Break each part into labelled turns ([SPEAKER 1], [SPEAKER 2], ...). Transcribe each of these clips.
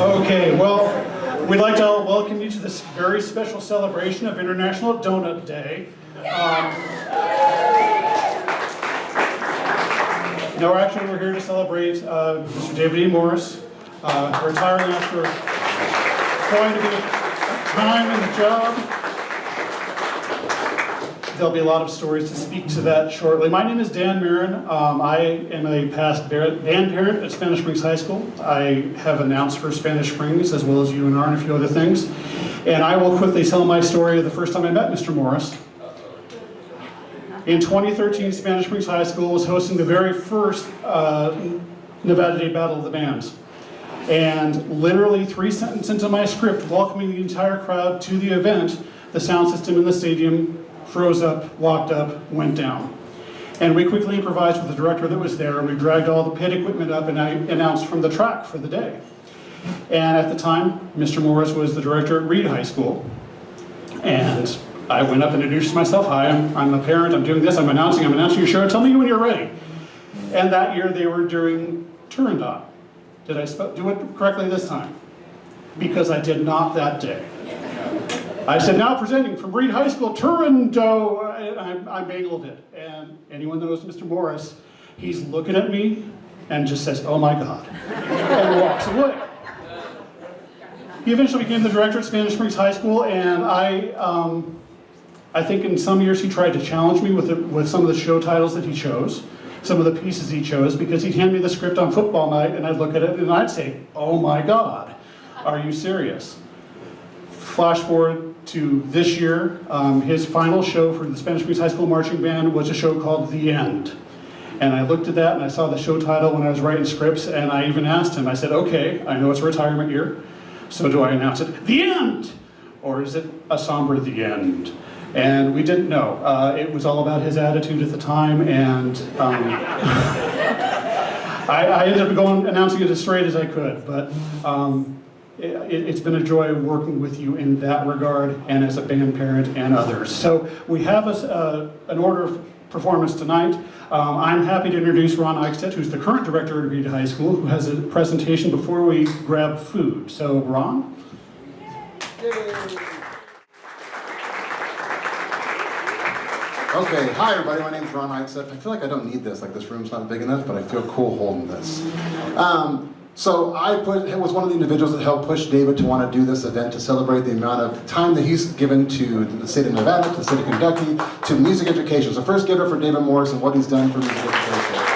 [SPEAKER 1] Okay, well, we'd like to welcome you to this very special celebration of International Donut Day. No, actually, we're here to celebrate Mr. David E. Morris, retiring after quite a bit of time in the job. There'll be a lot of stories to speak to that shortly. My name is Dan Marin. I am a past band parent at Spanish Springs High School. I have announced for Spanish Springs as well as UNR and a few other things. And I will quickly tell my story of the first time I met Mr. Morris. In 2013, Spanish Springs High School was hosting the very first Nevada Day Battle of the Bands. And literally 3 sentences into my script welcoming the entire crowd to the event, the sound system in the stadium froze up, locked up, went down. And we quickly improvised with the director that was there. We dragged all the pit equipment up and I announced from the track for the day. And at the time, Mr. Morris was the director at Reed High School. And I went up and introduced myself. Hi, I'm a parent, I'm doing this, I'm announcing your show. Tell me when you're ready. And that year they were doing Turandot. Did I do it correctly this time? Because I did not that day. I said, now presenting from Reed High School, Turandot. I mangled it. And anyone that knows Mr. Morris, he's looking at me and just says, oh my God, and walks away. He eventually became the director at Spanish Springs High School, and I think in some years he tried to challenge me with some of the show titles that he chose, some of the pieces he chose, because he'd hand me the script on football night, and I'd look at it and I'd say, oh my God, are you serious? Flash forward to this year, his final show for the Spanish Springs High School Marching Band was a show called The End. And I looked at that and I saw the show title when I was writing scripts, and I even asked him, I said, okay, I know it's a retirement year, so do I announce it, The End? Or is it a somber The End? And we didn't know. It was all about his attitude at the time, and I ended up announcing it as straight as I could, but it's been a joy working with you in that regard, and as a band parent and others. So we have an order of performance tonight. I'm happy to introduce Ron Eichstedt, who's the current director at Reed High School, who has a presentation before we grab food. So Ron?
[SPEAKER 2] Okay, hi everybody, my name's Ron Eichstedt. I feel like I don't need this, like this room's not big enough, but I feel cool holding this. So I was one of the individuals that helped push David to want to do this event to celebrate the amount of time that he's given to the state of Nevada, to the state of Kentucky, to music education. So first give it up for David Morris and what he's done for music education.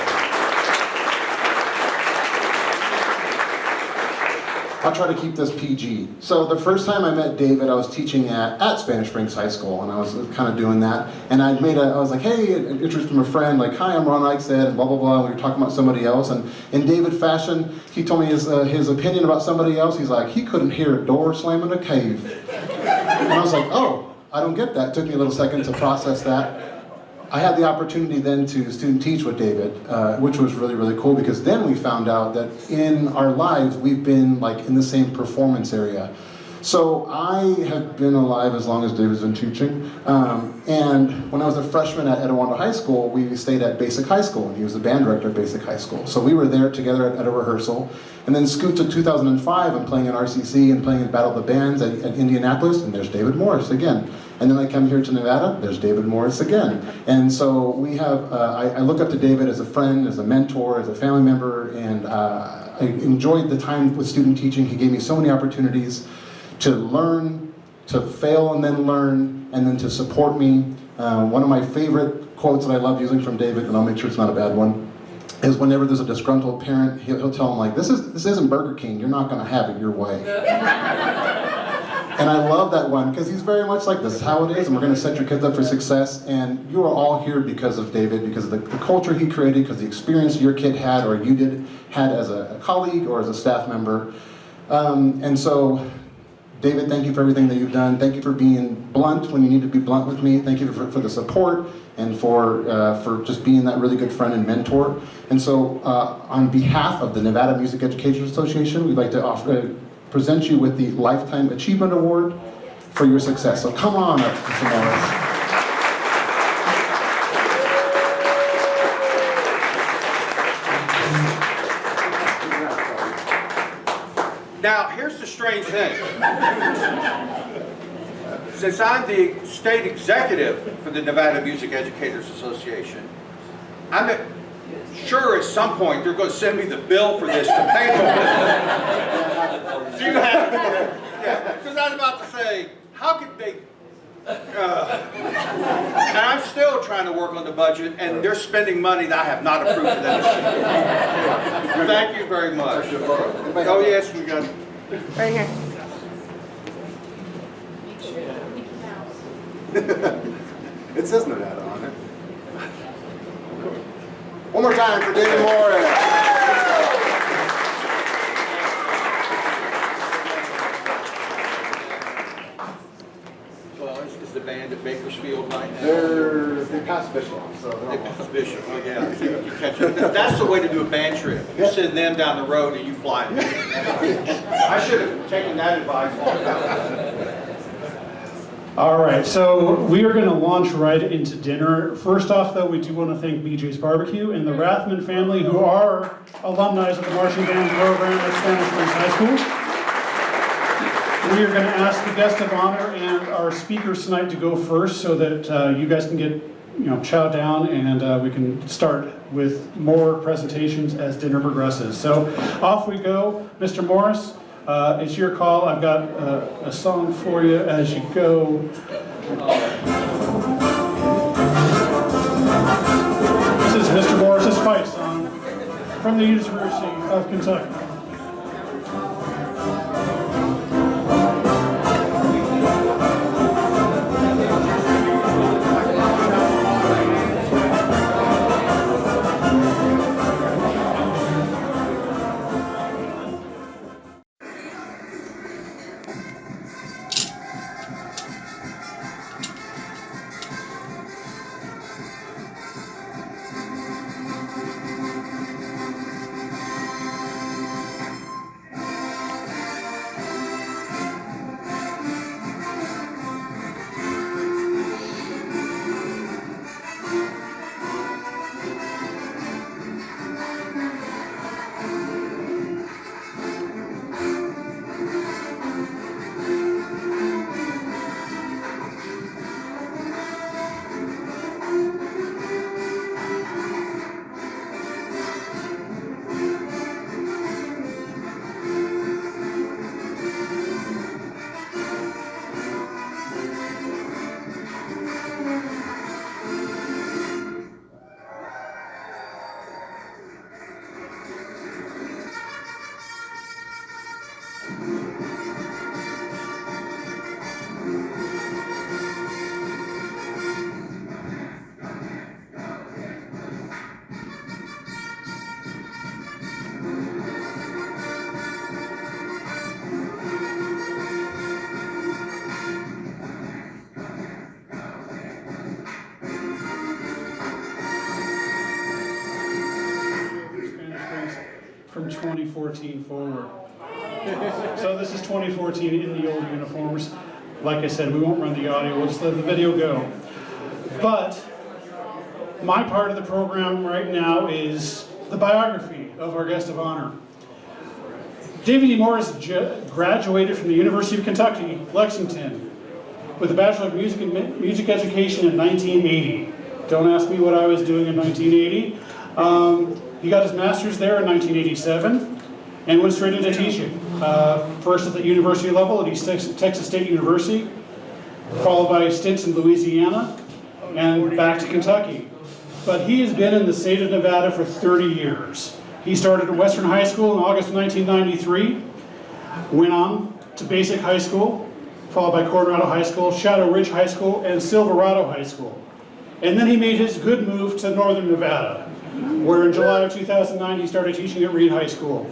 [SPEAKER 2] I'll try to keep this PG. So the first time I met David, I was teaching at Spanish Springs High School, and I was kind of doing that. And I was like, hey, introduced from a friend, like, hi, I'm Ron Eichstedt, and blah, blah, blah. And we were talking about somebody else. And in David fashion, he told me his opinion about somebody else. He's like, he couldn't hear a door slam in a cave. And I was like, oh, I don't get that. It took me a little second to process that. I had the opportunity then to student teach with David, which was really, really cool, because then we found out that in our lives, we've been like in the same performance area. So I have been alive as long as David's been teaching. And when I was a freshman at Etiwanda High School, we stayed at Basic High School, and he was the band director at Basic High School. So we were there together at a rehearsal. And then scoot to 2005, I'm playing at RCC and playing at Battle of the Bands at Indianapolis, and there's David Morris again. And then I come here to Nevada, there's David Morris again. And so we have, I look up to David as a friend, as a mentor, as a family member, and I enjoyed the time with student teaching. He gave me so many opportunities to learn, to fail and then learn, and then to support me. One of my favorite quotes that I love using from David, and I'll make sure it's not a bad one, is whenever there's a disgruntled parent, he'll tell them, like, this isn't Burger King, you're not gonna have it your way. And I love that one, because he's very much like, this is how it is, and we're gonna set your kids up for success, and you are all here because of David, because of the culture he created, because the experience your kid had, or you had as a colleague or as a staff member. And so, David, thank you for everything that you've done. Thank you for being blunt when you need to be blunt with me. Thank you for the support, and for just being that really good friend and mentor. And so, on behalf of the Nevada Music Education Association, we'd like to present you with the Lifetime Achievement Award for your success. So come on up, Mr. Morris.
[SPEAKER 3] Now, here's the strange thing. Since I'm the state executive for the Nevada Music Educators Association, I'm sure at some point they're going to send me the bill for this to pay for it. So you have it. Yeah, because I was about to say, how could they... and I'm still trying to work on the budget, and they're spending money that I have not approved for them to spend. Thank you very much. Oh yes, we got
[SPEAKER 4] Right here.
[SPEAKER 2] It says Nevada on it. One more time for David Morris.
[SPEAKER 3] Well, is the band at Bakersfield right now?
[SPEAKER 2] They passed Bishop, so
[SPEAKER 3] They passed Bishop. Oh, yeah. I think you catch it. That's the way to do a band trip. You send them down the road and you fly. I should have taken that advice.
[SPEAKER 1] All right, so we are going to launch right into dinner. First off, though, we do want to thank BJ's Barbecue and the Rathman family, who are alumni of the marching band program at Spanish Springs High School. We are going to ask the guest of honor and our speakers tonight to go first, so that you guys can get, chow down, and we can start with more presentations as dinner progresses. So off we go, Mr. Morris. It's your call. I've got a song for you as you go. This is Mr. Morris's fight song from the University of Kentucky. From 2014 forward. So this is 2014 in the old uniforms. Like I said, we won't run the audio, we'll just let the video go. But my part of the program right now is the biography of our guest of honor. David E. Morris graduated from the University of Kentucky, Lexington, with a Bachelor of Music and Music Education in 1980. Don't ask me what I was doing in 1980. He got his master's there in 1987 and went straight into teaching. First at the university level at Texas State University, followed by stints in Louisiana, and back to Kentucky. But he has been in the state of Nevada for 30 years. He started at Western High School in August 1993, went on to Basic High School, followed by Coronado High School, Shadow Ridge High School, and Silverado High School. And then he made his good move to Northern Nevada, where in July of 2009 he started teaching at Reed High School.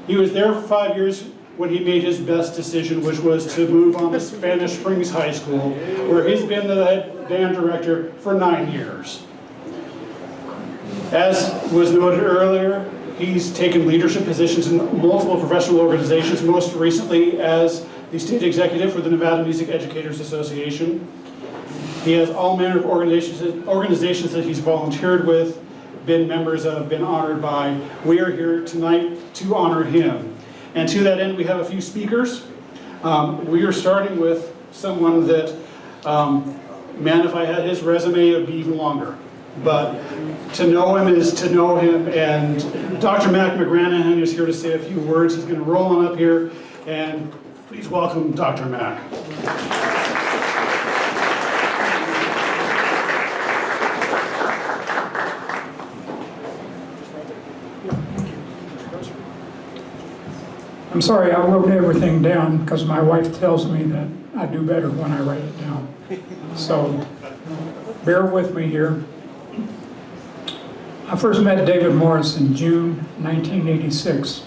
[SPEAKER 1] He was there for 5 years when he made his best decision, which was to move on to Spanish Springs High School, where he's been the head band director for 9 years. As was noted earlier, he's taken leadership positions in multiple professional organizations, most recently as the state executive for the Nevada Music Educators Association. He has all manner of organizations that he's volunteered with, been members of, been honored by. We are here tonight to honor him. And to that end, we have a few speakers. We are starting with someone that, man, if I had his resume, it would be even longer. But to know him is to know him, and Dr. Mac McGranahan is here to say a few words. He's going to roll on up here, and please welcome Dr. Mac.
[SPEAKER 4] I'm sorry, I wrote everything down because my wife tells me that I do better when I write it down. So bear with me here. I first met David Morris in June 1986.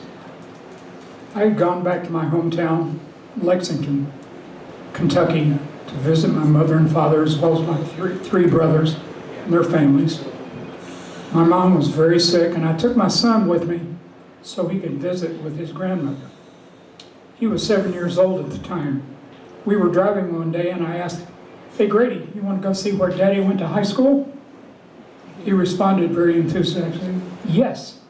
[SPEAKER 4] I had gone back to my hometown, Lexington, Kentucky, to visit my mother and father as well as my three brothers and their families. My mom was very sick, and I took my son with me so he could visit with his grandmother. He was 7 years old at the time. We were driving one day and I asked, "Hey Grady, you want to go see where Daddy went to high school?" He responded very enthusiastically, "Yes."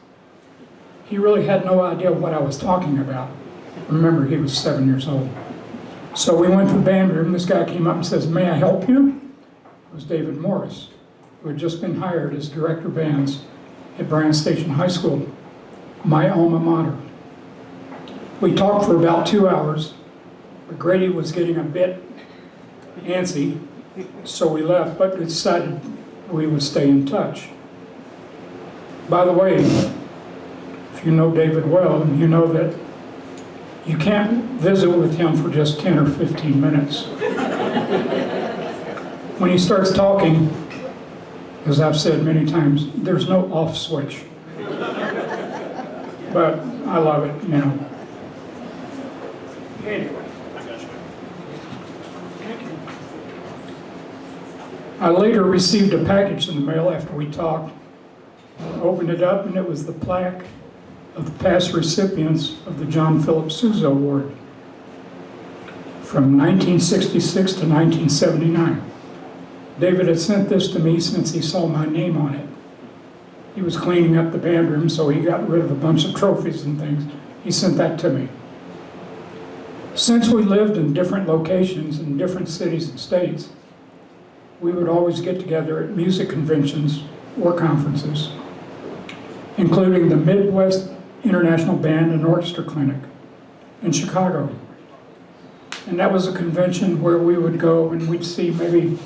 [SPEAKER 4] He really had no idea what I was talking about. Remember, he was 7 years old. So we went to the band room. This guy came up and says, "May I help you?" It was David Morris, who had just been hired as director of bands at Bryan Station High School, my alma mater. We talked for about 2 hours, but Grady was getting a bit antsy, so we left, but decided we would stay in touch. By the way, if you know David well, you know that you can't visit with him for just 10 or 15 minutes. When he starts talking, as I've said many times, there's no off switch. But I love it, you know. Anyway, I got you. Thank you. I later received a package in the mail after we talked. I opened it up and it was the plaque of the past recipients of the John Philip Sousa Award from 1966 to 1979. David had sent this to me since he saw my name on it. He was cleaning up the band room, so he got rid of a bunch of trophies and things. He sent that to me. Since we lived in different locations in different cities and states, we would always get together at music conventions or conferences, including the Midwest International Band and Orchestra Clinic in Chicago. And that was a convention where we would go and we'd see maybe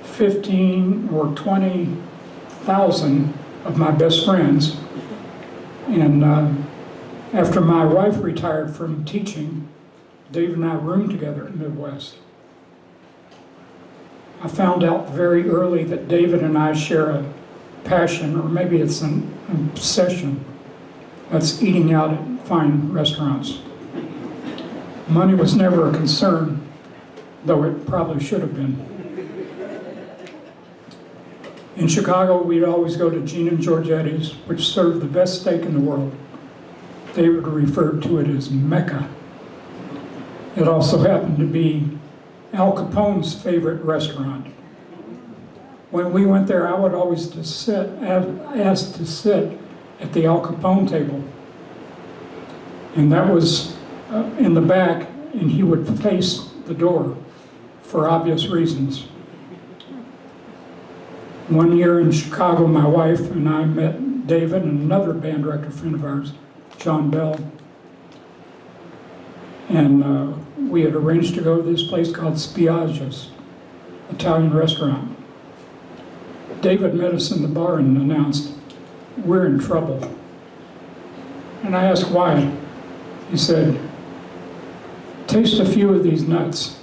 [SPEAKER 4] 15 or 20,000 of my best friends. And after my wife retired from teaching, Dave and I roomed together at Midwest. I found out very early that David and I share a passion, or maybe it's an obsession, that's eating out at fine restaurants. Money was never a concern, though it probably should have been. In Chicago, we'd always go to Gene and Giorgetti's, which served the best steak in the world. David referred to it as Mecca. It also happened to be Al Capone's favorite restaurant. When we went there, I would always ask to sit at the Al Capone table. And that was in the back, and he would face the door for obvious reasons. One year in Chicago, my wife and I met David and another band director friend of ours, John Bell. And we had arranged to go to this place called Spiaggia's, Italian restaurant. David met us in the bar and announced, "We're in trouble." And I asked why. He said, "Taste a few of these nuts."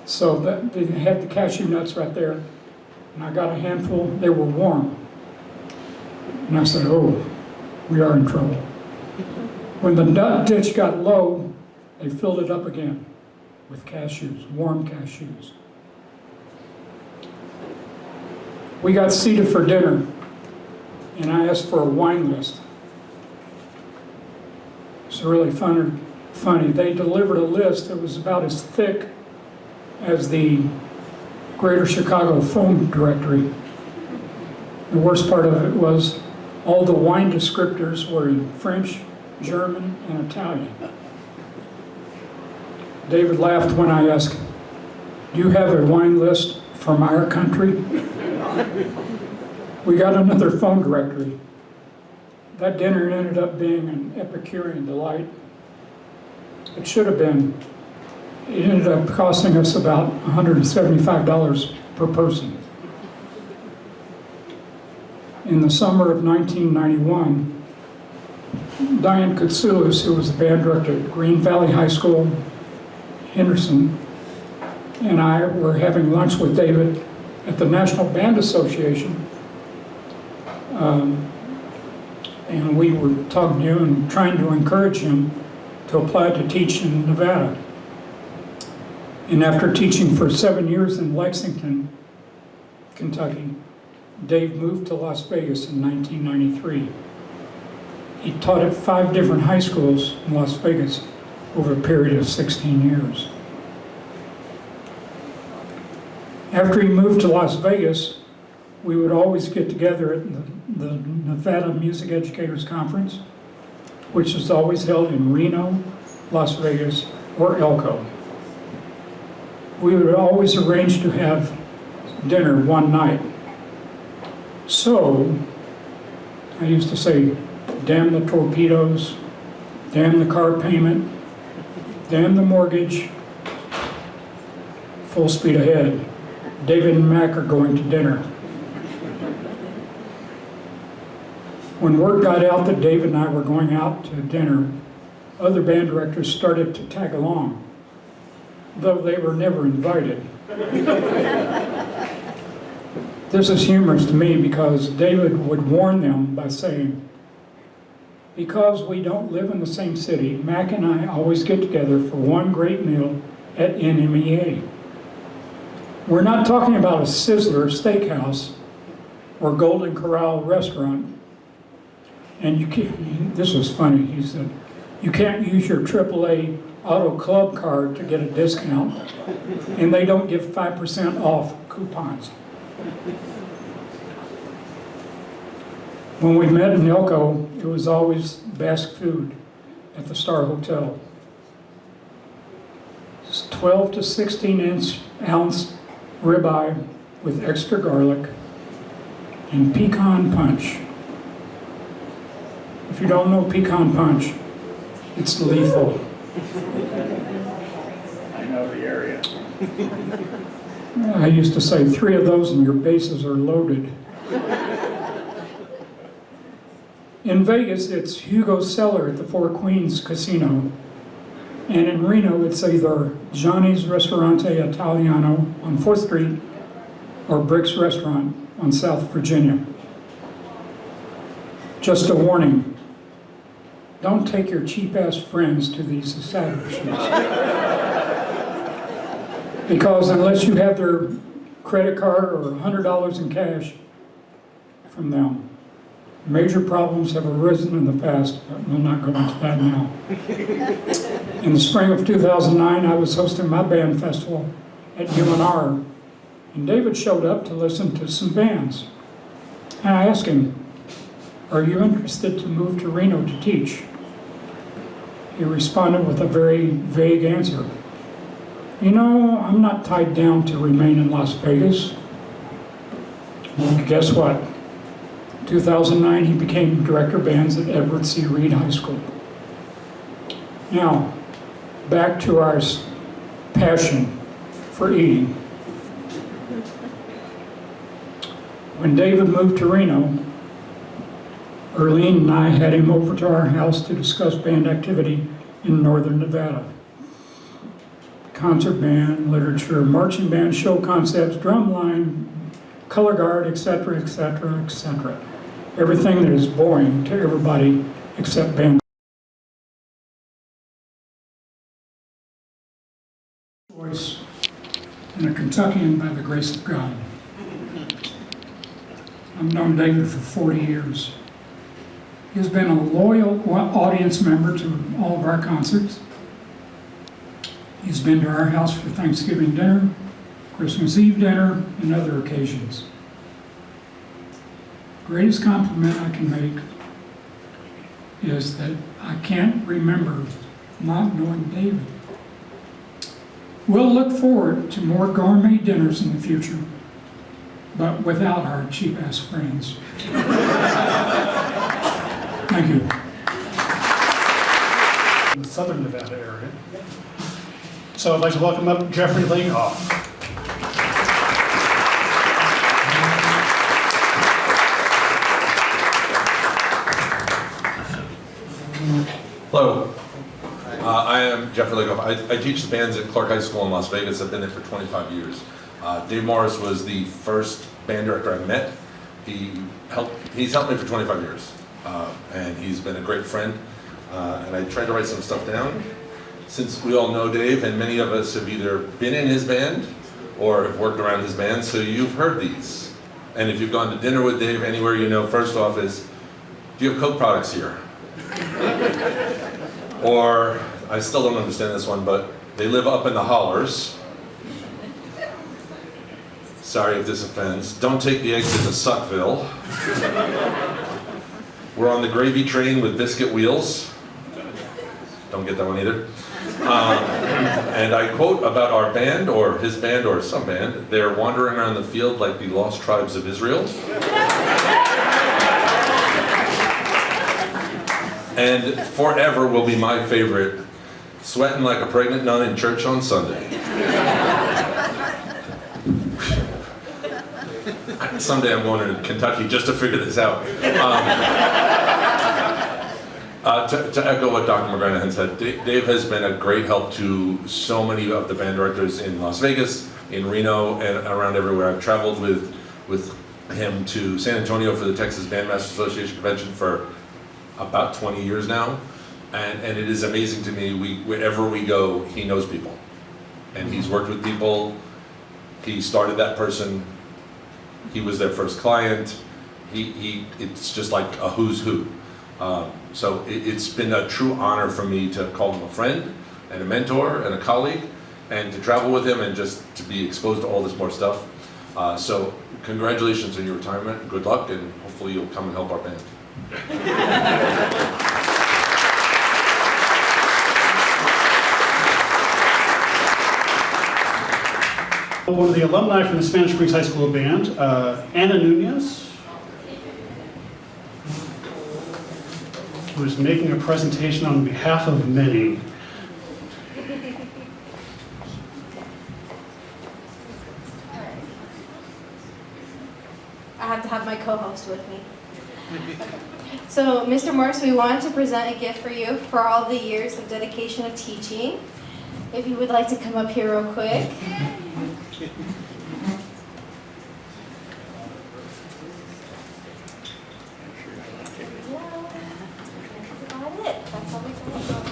[SPEAKER 4] So they had the cashew nuts right there. And I got a handful, they were warm. And I said, "Oh, we are in trouble." When the nut ditch got low, they filled it up again with cashews, warm cashews. We got seated for dinner, and I asked for a wine list. It's really funny. They delivered a list that was about as thick as the Greater Chicago Phone Directory. The worst part of it was all the wine descriptors were in French, German, and Italian. David laughed when I asked, "Do you have a wine list from our country?" We got another phone directory. That dinner ended up being an Epicurean delight. It should have been. It ended up costing us about $175 per person. In the summer of 1991, Diane Koutsoulis, who was the band director at Green Valley High School, Henderson, and I were having lunch with David at the National Band Association. And we were talking to him and trying to encourage him to apply to teach in Nevada. And after teaching for 7 years in Lexington, Kentucky, Dave moved to Las Vegas in 1993. He taught at 5 different high schools in Las Vegas over a period of 16 years. After he moved to Las Vegas, we would always get together at the Nevada Music Educators Conference, which is always held in Reno, Las Vegas, or Elko. We would always arrange to have dinner one night. So, I used to say, damn the torpedoes, damn the car payment, damn the mortgage, full speed ahead. David and Mac are going to dinner. When word got out that David and I were going out to dinner, other band directors started to tag along, though they were never invited. This is humorous to me because David would warn them by saying, "Because we don't live in the same city, Mac and I always get together for one great meal at NMEA. We're not talking about a Sizzler steakhouse or Golden Corral restaurant. And you can't," this was funny, he said, "you can't use your AAA Auto Club card to get a discount, and they don't give 5% off coupons." When we met in Elko, it was always Basque food at the Star Hotel. It's 12 to 16-ounce ribeye with extra garlic and pecan punch. If you don't know pecan punch, it's lethal.
[SPEAKER 5] I know the area.
[SPEAKER 4] I used to say 3 of those and your bases are loaded. In Vegas, it's Hugo's Cellar at the Four Queens Casino. And in Reno, it's either Johnny's Ristorante Italiano on 4th Street or Brick's Restaurant on South Virginia. Just a warning, don't take your cheap-ass friends to these establishments. Because unless you have their credit card or $100 in cash from them, major problems have arisen in the past, but we'll not go into that now. In the spring of 2009, I was hosting my band festival at UNR, and David showed up to listen to some bands. And I asked him, "Are you interested to move to Reno to teach?" He responded with a very vague answer. "You know, I'm not tied down to remain in Las Vegas." Well, guess what? 2009, he became director of bands at Edward C. Reed High School. Now, back to our passion for eating. When David moved to Reno, Erlene and I had him over to our house to discuss band activity in northern Nevada. Concert band, literature, marching band, show concepts, drumline, color guard, etc., etc., etc. Everything that is boring to everybody except band. Voice and a Kentuckian by the grace of God. I've known David for 40 years. He's been a loyal audience member to all of our concerts. He's been to our house for Thanksgiving dinner, Christmas Eve dinner, and other occasions. Greatest compliment I can make is that I can't remember not knowing David. We'll look forward to more gourmet dinners in the future, but without our cheap-ass friends. Thank you.
[SPEAKER 1] In the southern Nevada area. So I'd like to welcome up Jeffrey Lagoff.
[SPEAKER 5] Hello, I am Jeffrey Lagoff. I teach the bands at Clark High School in Las Vegas. I've been there for 25 years. Dave Morris was the first band director I met. He's helped me for 25 years, and he's been a great friend. And I tried to write some stuff down. Since we all know Dave, and many of us have either been in his band or have worked around his band, so you've heard these. And if you've gone to dinner with Dave anywhere, you know, first off is, do you have Coke products here? Or, I still don't understand this one, but they live up in the hollers. Sorry if this offends. Don't take the exit to Suckville. We're on the gravy train with biscuit wheels. Don't get that one either. And I quote about our band, or his band, or some band, they're wandering around the field like the lost tribes of Israel. And forever will be my favorite, sweating like a pregnant nun in church on Sunday. Someday I'm going to Kentucky just to figure this out. To echo what Dr. McGranahan said, Dave has been a great help to so many of the band directors in Las Vegas, in Reno, and around everywhere. I've traveled with him to San Antonio for the Texas Bandmasters Association convention for about 20 years now, and it is amazing to me. Wherever we go, he knows people, and he's worked with people. He started that person. He was their first client. It's just like a who's who. So it's been a true honor for me to call him a friend and a mentor and a colleague, and to travel with him and just to be exposed to all this more stuff. So congratulations on your retirement. Good luck, and hopefully you'll come and help our band.
[SPEAKER 1] One of the alumni from the Spanish Springs High School band, Anna Nunez, who is making a presentation on behalf of many.
[SPEAKER 6] I have to have my co-host with me. So, Mr. Morris, we wanted to present a gift for you for all the years of dedication of teaching. If you would like to come up here real quick. That's about it. That's all we got.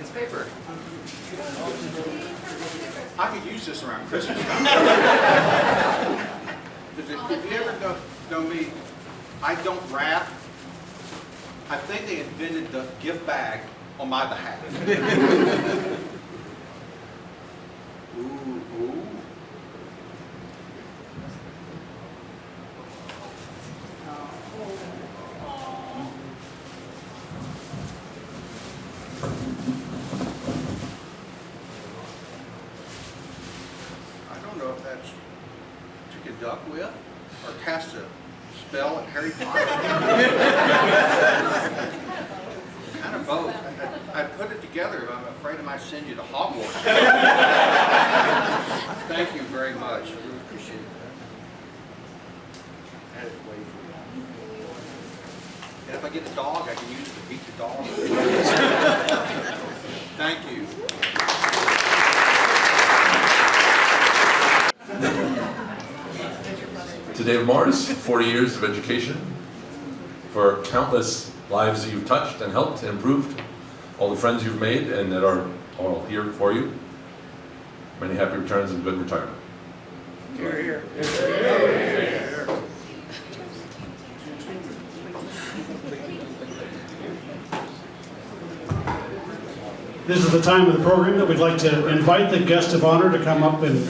[SPEAKER 3] It's paper. I could use this around Christmas time. Because if you ever know me, I don't wrap. I think they invented the gift bag on my behalf. Ooh, ooh. I don't know if that's to conduct with or cast a spell at Harry Potter. Kind of both. I put it together, but I'm afraid I might send you to Hogwarts. Thank you very much. I really appreciate that. I had it wait for you. And if I get a dog, I can use it to beat the dog. Thank you.
[SPEAKER 5] To Dave Morris, 40 years of education, for countless lives that you've touched and helped and improved, all the friends you've made and that are all here for you. Many happy returns and good retirement.
[SPEAKER 3] Here, here.
[SPEAKER 1] This is the time of the program that we'd like to invite the guest of honor to come up and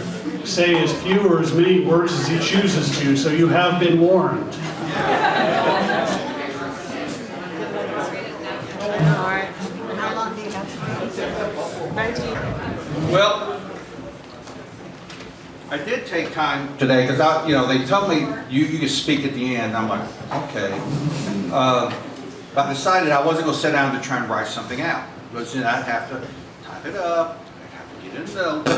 [SPEAKER 1] say as few or as many words as he chooses to, so you have been warned.
[SPEAKER 7] How long do you have? 19.
[SPEAKER 3] Well, I did take time today because they told me you could speak at the end. I'm like, okay. But I decided I wasn't going to sit down to try and write something out. Because I'd have to type it up, I'd have to get in the notebook,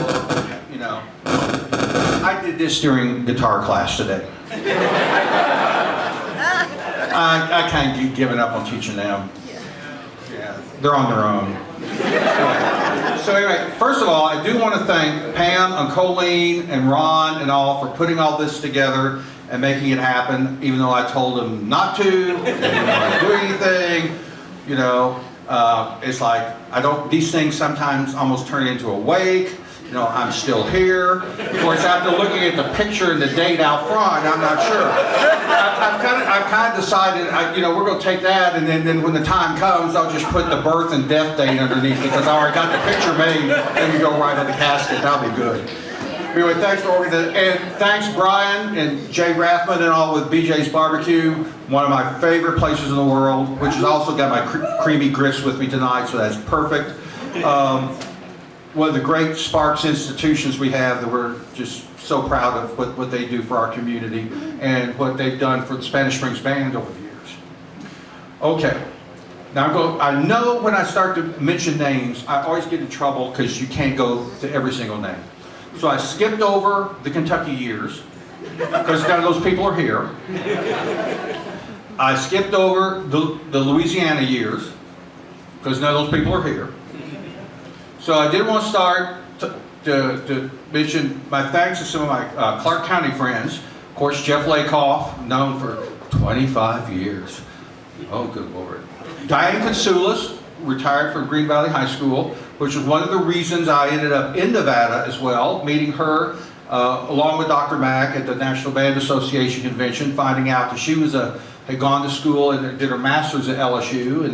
[SPEAKER 3] I did this during guitar class today. I kind of given up on teaching them. Yeah, they're on their own. So anyway, first of all, I do want to thank Pam and Colleen and Ron and all for putting all this together and making it happen, even though I told them not to, they didn't want to do anything, it's like, these things sometimes almost turn into a wake, I'm still here. Of course, after looking at the picture and the date out front, I'm not sure. I've kind of decided, we're going to take that, and then when the time comes, I'll just put the birth and death date underneath it, because I already got the picture made, and you go right on the casket. That'll be good. Anyway, thanks for organizing, and thanks Brian and Jay Rathman and all with BJ's Barbecue, one of my favorite places in the world, which has also got my creamy grits with me tonight, so that's perfect. One of the great Sparks institutions we have that we're just so proud of what they do for our community and what they've done for the Spanish Springs Band over the years. Okay, now I know when I start to mention names, I always get in trouble because you can't go to every single name. So I skipped over the Kentucky years because none of those people are here. I skipped over the Louisiana years because none of those people are here. So I did want to start to mention my thanks to some of my Clark County friends. Of course, Jeff Lakoff, known for 25 years. Oh, good Lord. Diane Katsoulis, retired from Green Valley High School, which is one of the reasons I ended up in Nevada as well, meeting her along with Dr. Mack at the National Band Association Convention, finding out that she had gone to school and did her master's at LSU,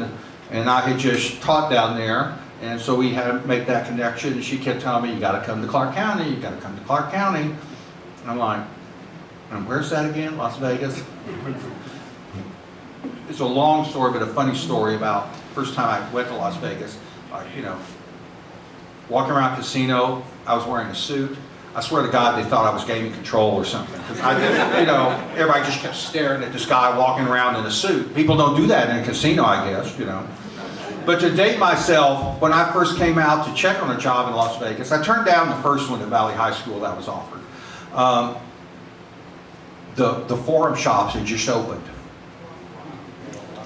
[SPEAKER 3] and I had just taught down there. And so we had to make that connection, and she kept telling me, you got to come to Clark County, you got to come to Clark County. And I'm like, and where's that again? Las Vegas? It's a long story, but a funny story about first time I went to Las Vegas. Walking around the casino, I was wearing a suit. I swear to God, they thought I was gaming control or something. Because everybody just kept staring at this guy walking around in a suit. People don't do that in a casino, I guess, But to date myself, when I first came out to check on a job in Las Vegas, I turned down the first one at Valley High School that was offered. The Forum Shops had just opened.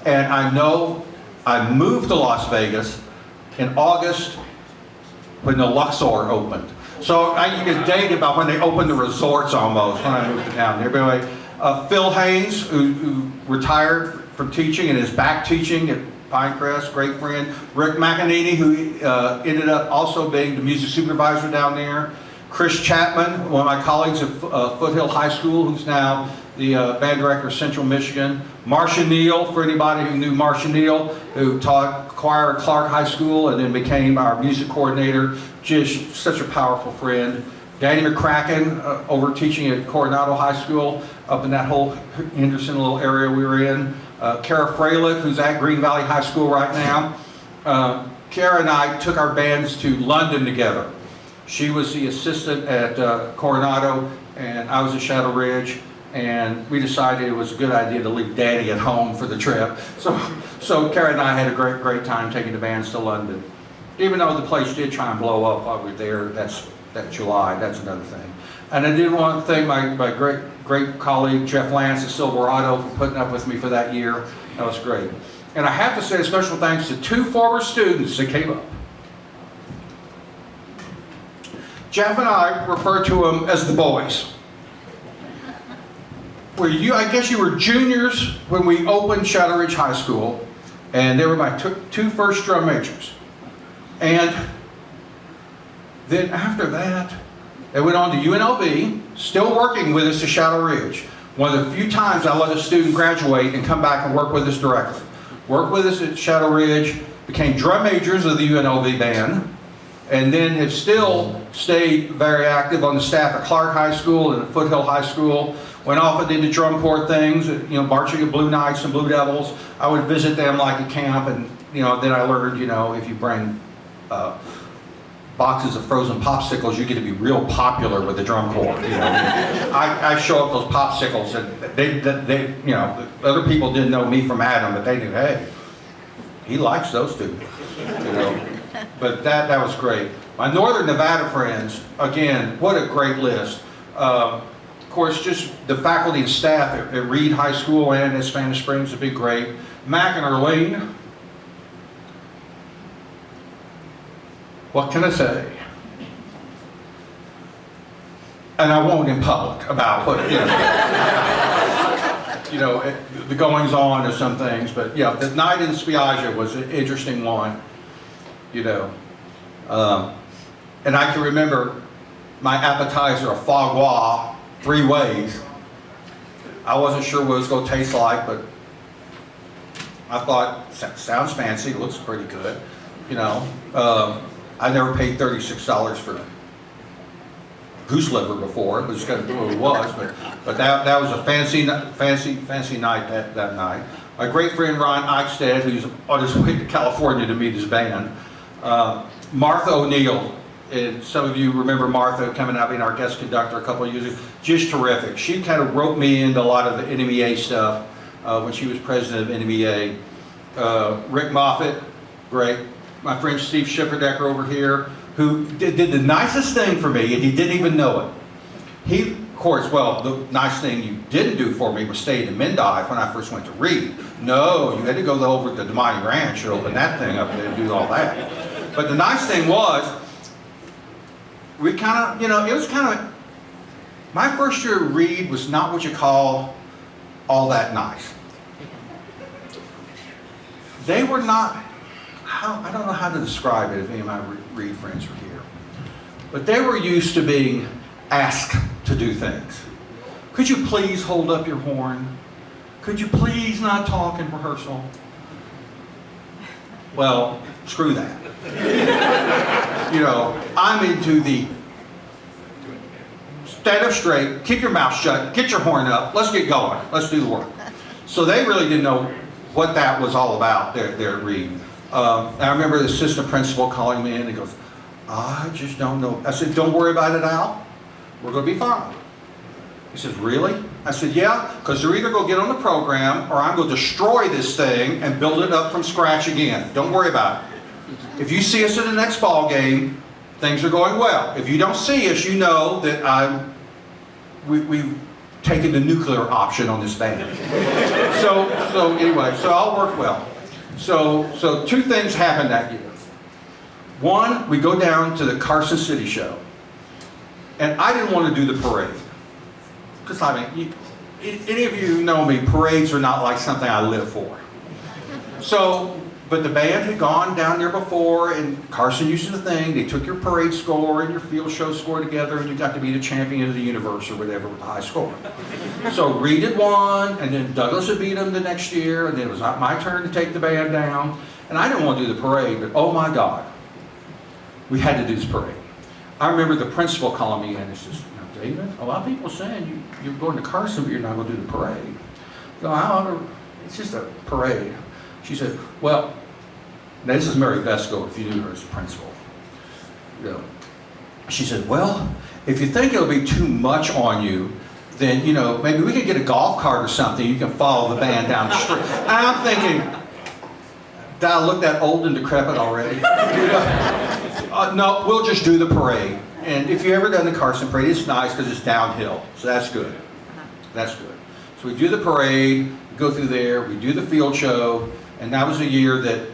[SPEAKER 3] And I know I moved to Las Vegas in August when the Luxor opened. So I can date about when they opened the resorts almost, when I moved to town there. But anyway, Phil Haynes, who retired from teaching and is back teaching at Pinecrest, great friend. Rick McEnany, who ended up also being the music supervisor down there. Chris Chapman, one of my colleagues at Foothill High School, who's now the band director of Central Michigan. Marcia Neal, for anybody who knew Marcia Neal, who taught choir at Clark High School and then became our music coordinator. Just such a powerful friend. Danny McCracken, over teaching at Coronado High School, up in that whole Henderson little area we were in. Kara Freilich, who's at Green Valley High School right now. Kara and I took our bands to London together. She was the assistant at Coronado, and I was at Shadow Ridge, and we decided it was a good idea to leave Daddy at home for the trip. So Kara and I had a great time taking the bands to London. Even though the place did try and blow up while we were there, that July, that's another thing. And I did want to thank my great colleague Jeff Lance at Silverado for putting up with me for that year. That was great. And I have to say a special thanks to two former students that came up. Jeff and I refer to them as the boys. I guess you were juniors when we opened Shadow Ridge High School, and they were my two first drum majors. And then after that, they went on to UNLV, still working with us at Shadow Ridge. One of the few times I let a student graduate and come back and work with us directly. Worked with us at Shadow Ridge, became drum majors of the UNLV band, and then have still stayed very active on the staff at Clark High School and at Foothill High School. Went off and did the drum corps things, marching at Blue Knights and Blue Devils. I would visit them like at camp, and then I learned, if you bring boxes of frozen popsicles, you get to be real popular with the drum corps. I show up those popsicles, and they other people didn't know me from Adam, but they knew, hey, he likes those two. But that was great. My Northern Nevada friends, again, what a great list. Of course, just the faculty and staff at Reed High School and at Spanish Springs have been great. Mac and Arlene, what can I say? And I won't in public about what, the goings on of some things, but yeah, the night in Spiaggia was an interesting one, and I can remember my appetizer, a foie gras, 3 ways. I wasn't sure what it was going to taste like, but I thought, sounds fancy, looks pretty good, I never paid $36 for goose liver before. It was kind of what it was, but that was a fancy night that night. My great friend Ron Eichstead, who's on his way to California to meet his band. Martha O'Neill, and some of you remember Martha coming out being our guest conductor a couple of years ago. Just terrific. She kind of roped me into a lot of the NMEA stuff when she was president of NMEA. Rick Moffitt, great. My friend Steve Schifferdecker over here, who did the nicest thing for me, and he didn't even know it. He, of course, the nice thing you didn't do for me was stay in Mendive when I first went to Reed. No, you had to go over to the Mighty Ranch and open that thing up there and do all that. But the nice thing was, we kind of, it was kind of, my first year at Reed was not what you call all that nice. They were not, I don't know how to describe it if any of my Reed friends were here, but they were used to being asked to do things. Could you please hold up your horn? Could you please not talk in rehearsal? Well, screw that. I'm into the stand up straight, keep your mouth shut, get your horn up, let's get going, let's do the work. So they really didn't know what that was all about there at Reed. I remember the assistant principal calling me in and he goes, I just don't know. I said, don't worry about it, Al. We're going to be fine. He said, really? I said, yeah, because they're either going to get on the program or I'm going to destroy this thing and build it up from scratch again. Don't worry about it. If you see us at the next ball game, things are going well. If you don't see us, you know that we've taken the nuclear option on this band. So anyway, so all worked well. So 2 things happened that year. One, we go down to the Carson City show, and I didn't want to do the parade. Because any of you know me, parades are not like something I live for. But the band had gone down there before, and Carson used the thing. They took your parade score and your field show score together, and you got to be the champion of the universe or whatever with the high score. So Reed had won, and then Douglas had beat him the next year, and then it was my turn to take the band down. And I didn't want to do the parade, but oh my God, we had to do this parade. I remember the principal calling me in and says, David, a lot of people are saying you're going to Carson, but you're not going to do the parade. It's just a parade. She said, well, this is Mary Vesco, if you knew her as a principal. She said, well, if you think it'll be too much on you, then, maybe we could get a golf cart or something. You can follow the band down the street. And I'm thinking, did I look that old and decrepit already? No, we'll just do the parade. And if you've ever done the Carson parade, it's nice because it's downhill. So that's good. That's good. So we do the parade, we go through there, we do the field show. And that was a year that,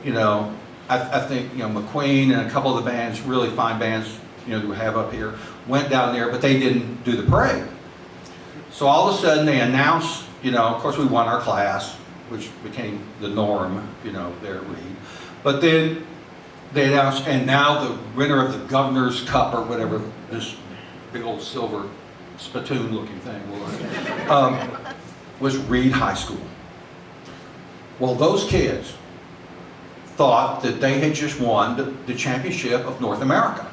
[SPEAKER 3] I think, McQueen and a couple of the bands, really fine bands, that we have up here, went down there, but they didn't do the parade. So all of a sudden they announced, of course we won our class, which became the norm, there at Reed. But then they announced, and now the winner of the Governor's Cup or whatever, this big old silver spittoon looking thing was Reed High School. Well, those kids thought that they had just won the championship of North America.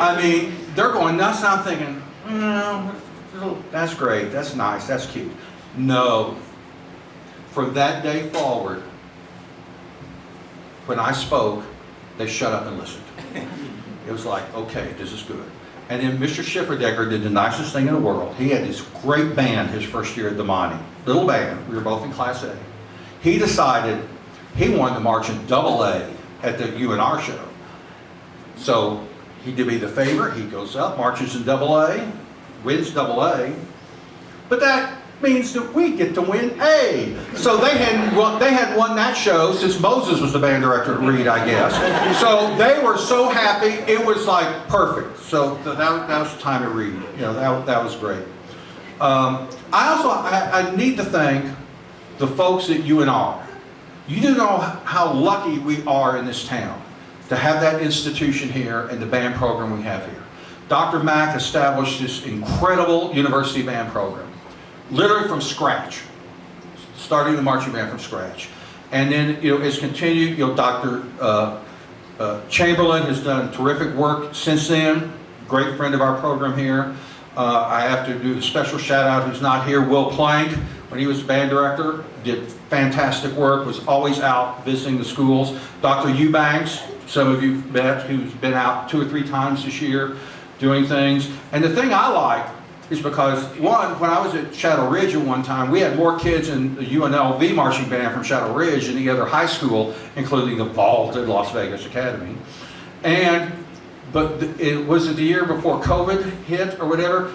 [SPEAKER 3] I mean, they're going nuts, and I'm thinking, that's great, that's nice, that's cute. No, from that day forward, when I spoke, they shut up and listened. It was like, okay, this is good. And then Mr. Schifferdecker did the nicest thing in the world. He had this great band his first year at the Monty. Little band, we were both in Class A. He decided he wanted to march in AA at the UNR show. So he did me the favor, he goes up, marches in AA, wins AA, but that means that we get to win A. So they had won that show since Moses was the band director at Reed, I guess. So they were so happy, it was like perfect. So that was the time at Reed. You know, that was great. I need to thank the folks at UNR. You do know how lucky we are in this town to have that institution here and the band program we have here. Dr. Mack established this incredible university band program, literally from scratch, starting the marching band from scratch. And then, it's continued. Dr. Chamberlain has done terrific work since then. Great friend of our program here. I have to do a special shout out who's not here, Will Plank. When he was band director, did fantastic work, was always out visiting the schools. Dr. Eubanks, some of you met, who's been out 2 or 3 times this year doing things. And the thing I like is because, one, when I was at Shadow Ridge at one time, we had more kids in the UNLV marching band from Shadow Ridge than any other high school, including the vaulted Las Vegas Academy. But it was the year before COVID hit or whatever.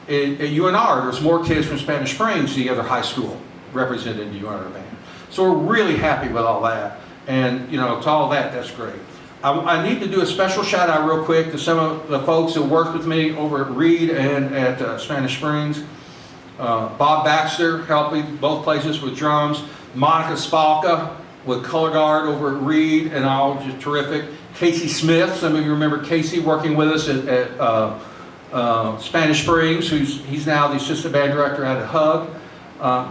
[SPEAKER 3] At UNR, there was more kids from Spanish Springs than the other high school represented in the UNR band. So we're really happy with all that. And, to all that, that's great. I need to do a special shout out real quick to some of the folks that worked with me over at Reed and at Spanish Springs. Bob Baxter helped me both places with drums. Monica Spalka with color guard over at Reed and all, just terrific. Casey Smith, some of you remember Casey working with us at Spanish Springs, he's now the assistant band director at HUG.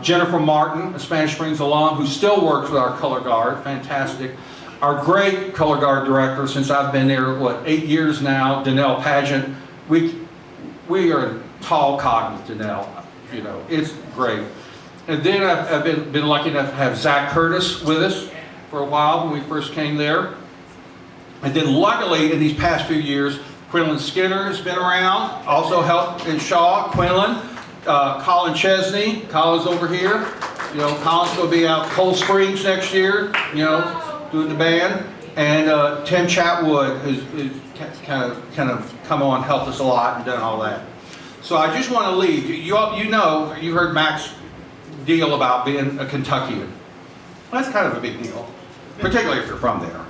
[SPEAKER 3] Jennifer Martin, a Spanish Springs alum, who still works with our color guard, fantastic. Our great color guard director, since I've been there, 8 years now, Danelle Pageant. We are a tall cog with Danelle, it's great. And then I've been lucky enough to have Zach Curtis with us for a while when we first came there. And then luckily, in these past few years, Quinlan Skinner has been around, also helped in Shaw, Quinlan. Colin Chesney, Colin's over here. Colin's going to be out Cold Springs next year, doing the band. And Tim Chatwood, who's kind of come on, helped us a lot and done all that. So I just want to leave. You heard Mac's deal about being a Kentuckian. Well, that's kind of a big deal, particularly if you're from there.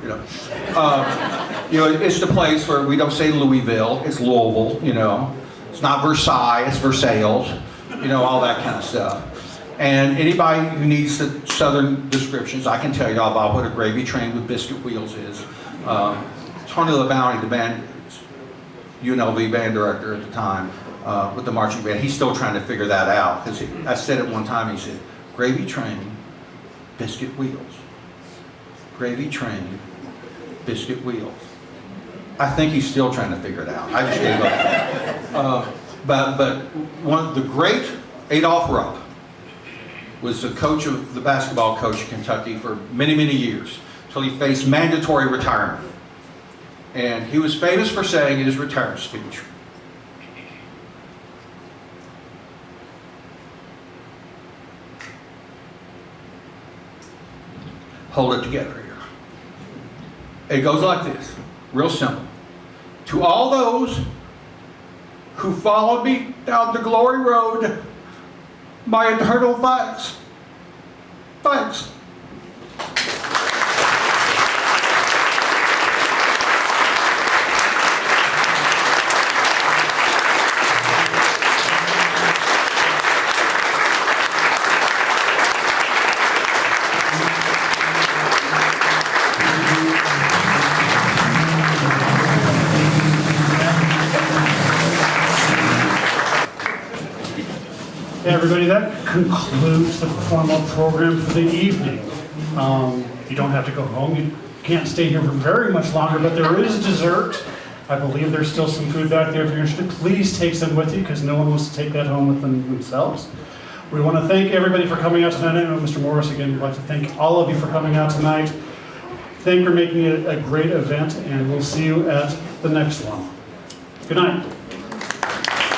[SPEAKER 3] It's the place where we don't say Louisville, it's Louisville. It's not Versailles, it's Versailles. All that kind of stuff. And anybody who needs the southern descriptions, I can tell you all about what a gravy train with biscuit wheels is. Tony LaBounty, the band, UNLV band director at the time, with the marching band, he's still trying to figure that out. Because I said it one time, he said, gravy train, biscuit wheels. Gravy train, biscuit wheels. I think he's still trying to figure it out. I just gave up. But one of the great, Adolph Rupp, was the coach of the basketball coach in Kentucky for many, many years, until he faced mandatory retirement. And he was famous for saying in his retirement speech, hold it together here. It goes like this, real simple. To all those who followed me down the glory road, my eternal thanks. Thanks.
[SPEAKER 1] Hey everybody, that concludes the formal program for the evening. You don't have to go home. You can't stay here for very much longer, but there is dessert. I believe there's still some food back there. If you're interested, please take some with you because no one wants to take that home with them themselves. We want to thank everybody for coming out tonight. I know Mr. Morris, again, we'd like to thank all of you for coming out tonight. Thank you for making it a great event, and we'll see you at the next one. Good night.